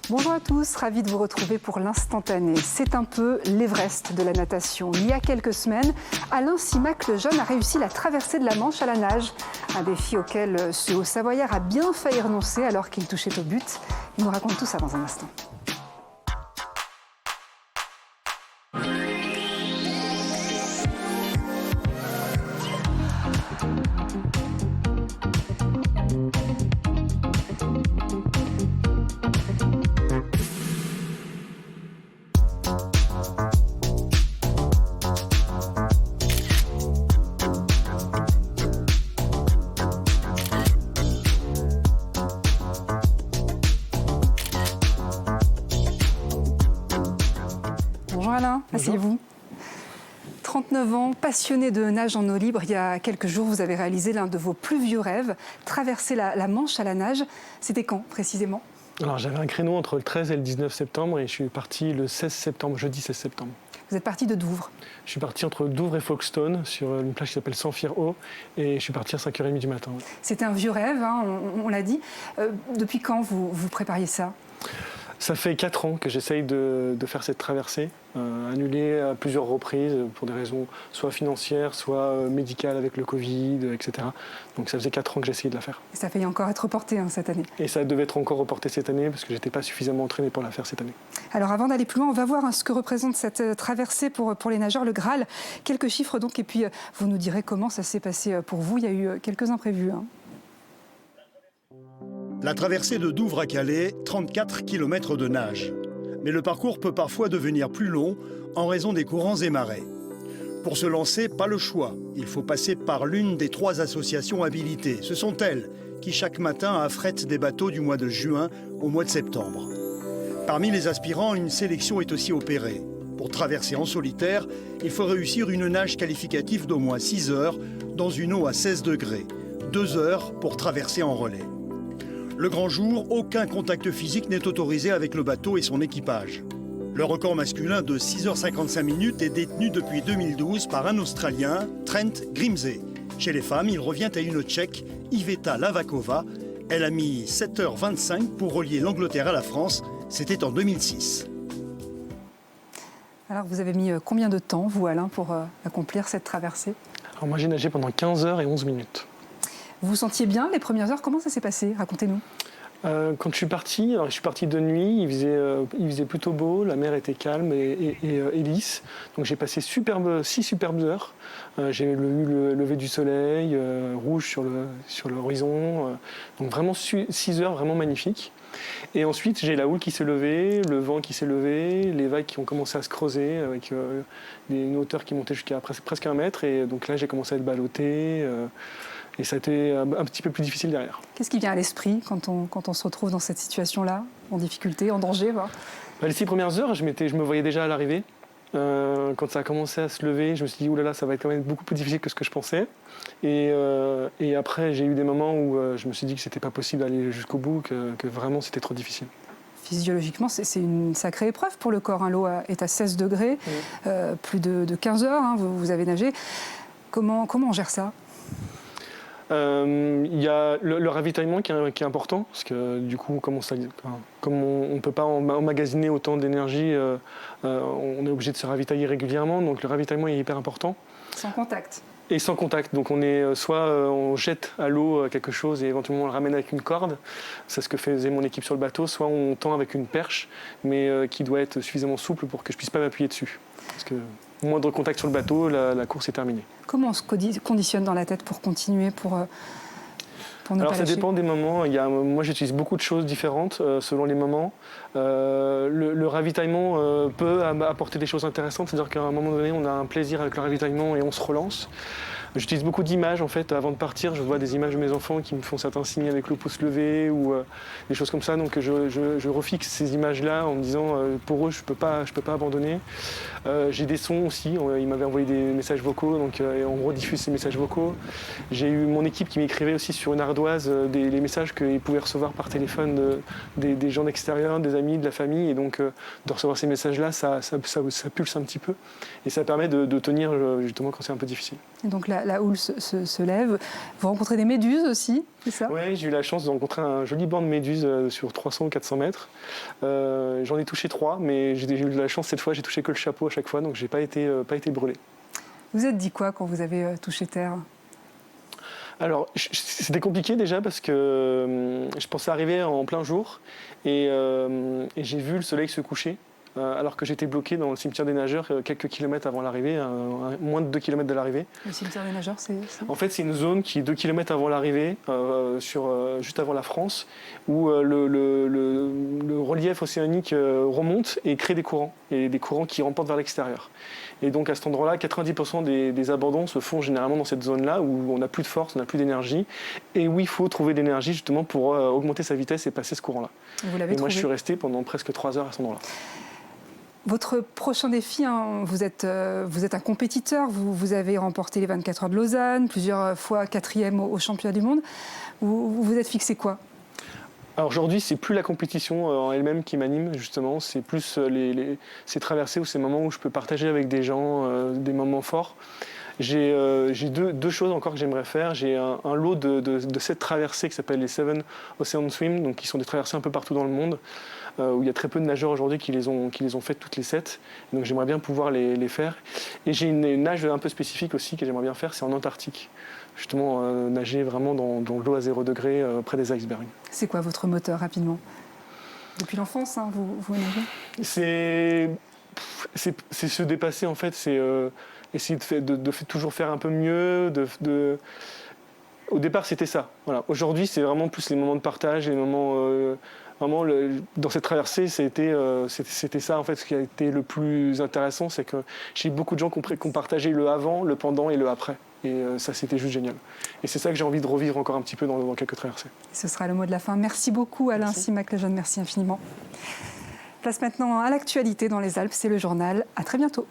Bonjour à tous, ravi de vous retrouver pour l'instantané. C'est un peu l'Everest de la natation. Il y a quelques semaines, Alain Simac le jeune a réussi la traversée de la Manche à la nage. Un défi auquel ce Haut-Savoyard a bien failli renoncer alors qu'il touchait au but. Il nous raconte tout ça dans un instant. Bonjour Alain, asseyez-vous. 39 ans, passionné de nage en eau libre, il y a quelques jours, vous avez réalisé l'un de vos plus vieux rêves, traverser la Manche à la nage. C'était quand précisément ? Alors j'avais un créneau entre le 13 et le 19 septembre et je suis parti le 16 septembre, jeudi 16 septembre. Vous êtes parti de Douvres ? Je suis parti entre Douvres et Folkestone sur une plage qui s'appelle Samphire-Haut et je suis parti à 5h30 du matin. C'était un vieux rêve, hein, on l'a dit. Depuis quand vous prépariez ça ? Ça fait 4 ans que j'essaye de faire cette traversée, annulée à plusieurs reprises pour des raisons soit financières, soit médicales avec le Covid, etc. Donc ça faisait 4 ans que j'essayais de la faire. Et ça faillit encore être reporté cette année. Et ça devait être encore reporté cette année parce que je n'étais pas suffisamment entraîné pour la faire cette année. Alors avant d'aller plus loin, on va voir ce que représente cette traversée pour les nageurs, le Graal. Quelques chiffres donc et puis vous nous direz comment ça s'est passé pour vous. Il y a eu quelques imprévus. La traversée de Douvres à Calais, 34 km de nage. Mais le parcours peut parfois devenir plus long en raison des courants et marées. Pour se lancer, pas le choix. Il faut passer par l'une des 3 associations habilitées. Ce sont elles qui, chaque matin, affrètent des bateaux du mois de juin au mois de septembre. Parmi les aspirants, une sélection est aussi opérée. Pour traverser en solitaire, il faut réussir une nage qualificative d'au moins 6 heures dans une eau à 16 degrés. 2 heures pour traverser en relais. Le grand jour, aucun contact physique n'est autorisé avec le bateau et son équipage. Le record masculin de 6h55 est détenu depuis 2012 par un Australien, Trent Grimsey. Chez les femmes, il revient à une Tchèque, Iveta Lavakova. Elle a mis 7h25 pour relier l'Angleterre à la France. C'était en 2006. Alors vous avez mis combien de temps, vous Alain, pour accomplir cette traversée ? Alors moi j'ai nagé pendant 15 heures et 11 minutes. Vous vous sentiez bien les premières heures ? Comment ça s'est passé ? Racontez-nous. Quand je suis parti de nuit, il faisait plutôt beau, la mer était calme et lisse. Donc j'ai passé 6 superbes heures. J'ai eu le lever du soleil, rouge sur l'horizon. Donc vraiment 6 heures vraiment magnifiques. Et ensuite, j'ai la houle qui s'est levée, le vent qui s'est levé, les vagues qui ont commencé à se creuser avec une hauteur qui montait jusqu'à presque 1 mètre. Et donc là, j'ai commencé à être ballotté. Et ça a été un petit peu plus difficile derrière. Qu'est-ce qui vient à l'esprit quand on se retrouve dans cette situation-là, en difficulté, en danger Les 6 premières heures, je me voyais déjà à l'arrivée. Quand ça a commencé à se lever, je me suis dit, oulala, ça va être quand même beaucoup plus difficile que ce que je pensais. Et après, j'ai eu des moments où je me suis dit que c'était pas possible d'aller jusqu'au bout, que vraiment c'était trop difficile. Physiologiquement, c'est une sacrée épreuve pour le corps. L'eau est à 16 degrés, plus de 15 heures, vous avez nagé. Comment on gère ça ? Il y a le ravitaillement qui est important, parce que du coup, comme on ne peut pas emmagasiner autant d'énergie, on est obligé de se ravitailler régulièrement, donc le ravitaillement est hyper important. Sans contact. Et sans contact, donc on jette à l'eau quelque chose et éventuellement on le ramène avec une corde, c'est ce que faisait mon équipe sur le bateau, soit on tend avec une perche, mais qui doit être suffisamment souple pour que je ne puisse pas m'appuyer dessus. Parce que moindre contact sur le bateau, la course est terminée. Comment on se conditionne dans la tête pour continuer, pour ne pas lâcher ? Ça dépend des moments. Moi, j'utilise beaucoup de choses différentes selon les moments. Le ravitaillement peut apporter des choses intéressantes. C'est-à-dire qu'à un moment donné, on a un plaisir avec le ravitaillement et on se relance. J'utilise beaucoup d'images en fait. Avant de partir, je vois des images de mes enfants qui me font certains signes avec le pouce levé ou des choses comme ça. Donc je refixe ces images-là en me disant pour eux, je peux pas abandonner. J'ai des sons aussi. Ils m'avaient envoyé des messages vocaux, donc on rediffuse ces messages vocaux. J'ai eu mon équipe qui m'écrivait aussi sur une ardoise les messages qu'ils pouvaient recevoir par téléphone des gens d'extérieur, des amis, de la famille. Et donc de recevoir ces messages-là, ça pulse un petit peu et ça permet de tenir justement quand c'est un peu difficile. Et donc la houle se lève. Vous rencontrez des méduses aussi, c'est ça? Oui, j'ai eu la chance de rencontrer un joli banc de méduses sur 300 ou 400 mètres. J'en ai touché 3, mais j'ai eu de la chance cette fois, j'ai touché que le chapeau à chaque fois, donc je n'ai pas été brûlé. Vous êtes dit quoi quand vous avez touché terre? Alors, c'était compliqué déjà parce que je pensais arriver en plein jour et j'ai vu le soleil se coucher alors que j'étais bloqué dans le cimetière des nageurs quelques kilomètres avant l'arrivée, moins de 2 kilomètres de l'arrivée. Le cimetière des nageurs, c'est ça? En fait, c'est une zone qui est 2 kilomètres avant l'arrivée, juste avant la France, où le relief océanique remonte et crée des courants qui remportent vers l'extérieur. Et donc à cet endroit-là, 90% des abandons se font généralement dans cette zone-là où on n'a plus de force, on n'a plus d'énergie, et où il faut trouver de l'énergie justement pour augmenter sa vitesse et passer ce courant-là. Vous l'avez trouvé? Moi, je suis resté pendant presque 3 heures à cet endroit-là. Votre prochain défi, hein, vous êtes un compétiteur, vous avez remporté les 24 heures de Lausanne, plusieurs fois 4e au championnat du monde. Vous vous êtes fixé quoi? Alors aujourd'hui, c'est plus la compétition en elle-même qui m'anime, justement, c'est plus ces traversées ou ces moments où je peux partager avec des gens des moments forts. J'ai deux choses encore que j'aimerais faire. J'ai un lot de 7 traversées qui s'appellent les 7 Ocean Swim, donc qui sont des traversées un peu partout dans le monde, où il y a très peu de nageurs aujourd'hui qui les ont faites toutes les 7. Donc j'aimerais bien pouvoir les faire. Et j'ai une nage un peu spécifique aussi que j'aimerais bien faire, c'est en Antarctique. Justement, nager vraiment dans l'eau à 0 degré, près des icebergs. C'est quoi votre moteur, rapidement? Depuis l'enfance, hein, vous C'est nagez? se dépasser, en fait. C'est essayer de toujours faire un peu mieux. Au départ, c'était ça. Voilà. Aujourd'hui, c'est vraiment plus les moments de partage, les moments... Vraiment, dans cette traversée, c'était ça, en fait, ce qui a été le plus intéressant, c'est que j'ai beaucoup de gens qui ont partagé le avant, le pendant et le après. Et ça, c'était juste génial. Et c'est ça que j'ai envie de revivre encore un petit peu dans quelques traversées. Ce sera le mot de la fin. Merci beaucoup, Alain Simac-Lejeune. Merci infiniment. Place maintenant à l'actualité dans les Alpes. C'est le journal. À très bientôt.